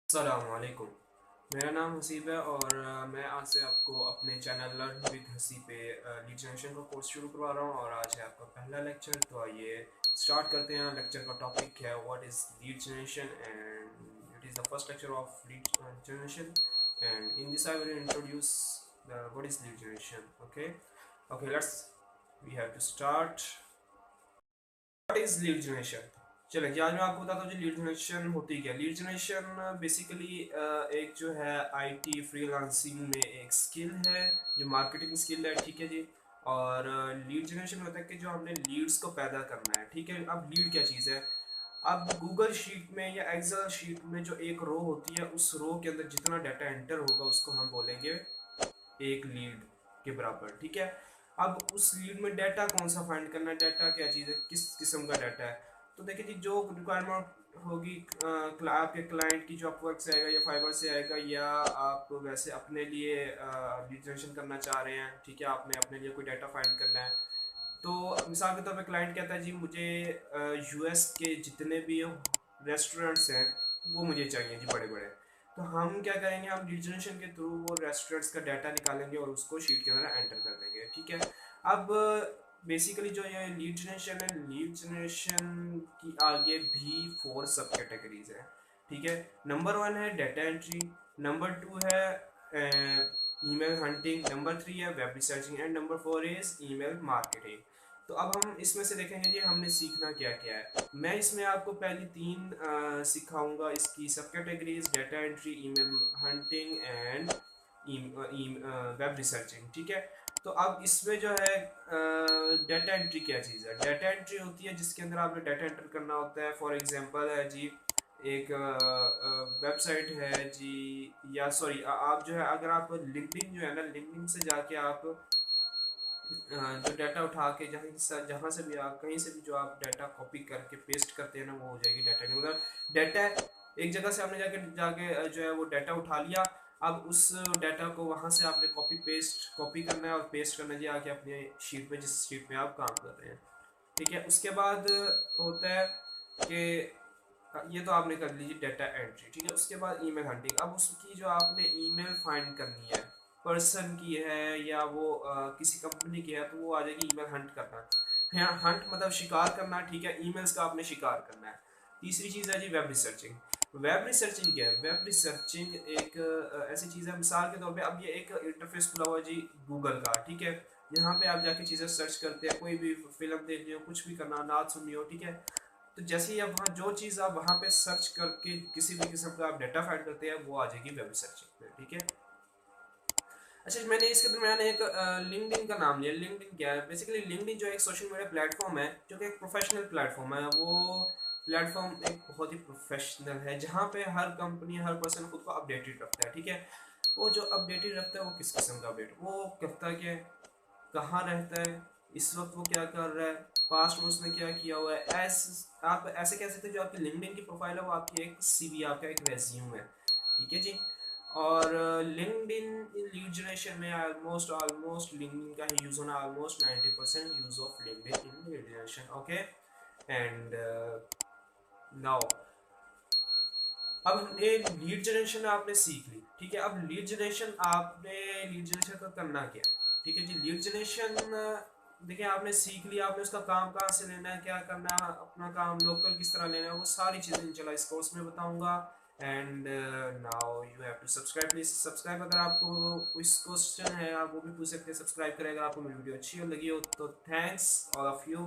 अस्सलामुअलैकुम। मेरा नाम हसीब है और मैं आज से आपको अपने चैनल लर्न विद हसी पे लीड जनरेशन का कोर्स शुरू करवा रहा हूँ और आज है आपका पहला लेक्चर। तो आइए स्टार्ट करते हैं। लेक्चर का टॉपिक है what is lead generation and it is the first lecture of lead generation and in this I will introduce what is lead generation. Okay okay let's we have to start. What is lead generation. चलिए जी, आज मैं आपको बताता हूँ जी lead generation होती क्या है। लीड जनरेशन बेसिकली एक जो है आईटी फ्रीलांसिंग में एक स्किल है जो मार्केटिंग स्किल है, ठीक है जी। और लीड जनरेशन होता है कि जो हमने लीड्स को पैदा करना है, ठीक है। अब लीड क्या चीज़ है। अब गूगल शीट में या एक्सेल शीट में जो एक रो होती है, उस रो के अंदर जितना डाटा एंटर होगा उसको हम बोलेंगे एक लीड के बराबर, ठीक है। अब उस लीड में डाटा कौन सा फाइंड करना है, डाटा क्या चीज़ है, किस किस्म का डाटा है। तो देखिए जी, जो रिक्वायरमेंट होगी आपके क्लाइंट की, जो अपवर्क से आएगा या फाइवर से आएगा, या आप वैसे अपने लिए लीड जनरेशन करना चाह रहे हैं, ठीक है। आपने अपने लिए कोई डाटा फाइंड करना है। तो मिसाल के तौर पे क्लाइंट कहता है जी मुझे यूएस के जितने भी रेस्टोरेंट्स हैं वो मुझे चाहिए जी, बड़े बड़े। तो हम क्या करेंगे, हम लीड जनरेशन के थ्रू वो रेस्टोरेंट्स का डाटा निकालेंगे और उसको शीट के अंदर एंटर कर देंगे, ठीक है। अब बेसिकली जो ये लीड जनरेशन है, लीड जनरेशन की आगे भी 4 सब कैटेगरीज है, ठीक है। नंबर 1 है डाटा एंट्री, नंबर 2 है ईमेल हंटिंग, नंबर 3 है web researching and number 4 is email marketing. तो अब हम इसमें से देखेंगे जी हमने सीखना क्या क्या है। मैं इसमें आपको पहली 3 सिखाऊंगा, इसकी सब categories data entry, email hunting and web researching, ठीक है। तो अब इसमें जो है डाटा एंट्री क्या चीज़ है। डाटा एंट्री होती है जिसके अंदर आपने डाटा एंटर करना होता है। फॉर एग्जांपल है जी एक वेबसाइट है जी, या सॉरी आप जो है, अगर आप लिंक्डइन जो है ना, लिंक्डइन से जाके आप जो डाटा उठा के जहाँ से भी आप कहीं से भी जो आप डाटा कॉपी करके पेस्ट करते हैं ना, वो हो जाएगी डाटा। नहीं मतलब डाटा एक जगह से आपने जाके जाके जो है वो डाटा उठा लिया। अब उस डाटा को वहाँ से आपने कॉपी करना है और पेस्ट करना है जी आके अपने शीट में, जिस शीट में आप काम कर रहे हैं, ठीक है। उसके बाद होता है कि ये तो आपने कर लीजिए डाटा एंट्री, ठीक है। उसके बाद ईमेल हंटिंग। अब उसकी जो आपने ईमेल फाइंड करनी है, पर्सन की है या वो किसी कंपनी की है, तो वो आ जाएगी ईमेल हंट करना। हाँ, हंट मतलब शिकार करना, ठीक है। ईमेल्स का आपने शिकार करना है। तीसरी चीज़ है जी वेब रिसर्चिंग। वेब रिसर्चिंग क्या है। वेब रिसर्चिंग एक ऐसी चीज़ है, मिसाल के तौर पे अब ये एक इंटरफेस खुला हुआ है जी गूगल का, ठीक है। यहाँ पे आप जाके चीज़ें सर्च करते हैं, कोई भी फिल्म देखनी हो, कुछ भी करना, नाच सुननी हो, ठीक है। तो जैसे ही आप वहाँ जो चीज़ आप वहाँ पे सर्च करके किसी भी किस्म का आप डाटा फाइंड करते हैं, वो आ जाएगी वेब सर्चिंग में, ठीक है। अच्छा, मैंने इसके दरम्यान एक लिंक्डइन का नाम लिया। लिंक्डइन क्या है। बेसिकली लिंक्डइन जो है एक सोशल मीडिया प्लेटफॉर्म है, जो कि एक प्रोफेशनल प्लेटफॉर्म है। वो प्लेटफॉर्म एक बहुत ही प्रोफेशनल है, जहाँ पे हर कंपनी, हर पर्सन खुद को अपडेटेड रखता है, ठीक है। वो जो अपडेटेड रखता है वो किस किस्म का अपडेट, वो करता है कि कहाँ रहता है, इस वक्त वो क्या कर रहा है, पास्ट में उसने क्या किया हुआ है। आप ऐसे कह सकते हैं जो आपकी लिंक्डइन की प्रोफाइल है वो आपकी एक सीवी, आपका एक रेज्यूम है, ठीक है जी। और लिंक्डइन लीड जनरेशन में ऑलमोस्ट ऑलमोस्ट लिंक्डइन का ही यूज़ होना, almost 90% use of LinkedIn in lead generation, okay. And now अब हमने लीड जनरेशन आपने सीख ली, ठीक है। अब लीड जनरेशन का करना क्या, ठीक है जी। लीड जनरेशन देखिए आपने सीख लिया, आपने उसका काम कहाँ से लेना है, क्या करना है, अपना काम लोकल किस तरह लेना है, वो सारी चीज़ें इंशाल्लाह इस कोर्स में बताऊंगा। And now you have to subscribe, please subscribe. अगर आपको कोई क्वेश्चन है आप वो भी पूछ सकते हैं, सब्सक्राइब करें। अगर आपको मेरी वीडियो अच्छी लगी हो तो थैंक्स ऑल ऑफ यू।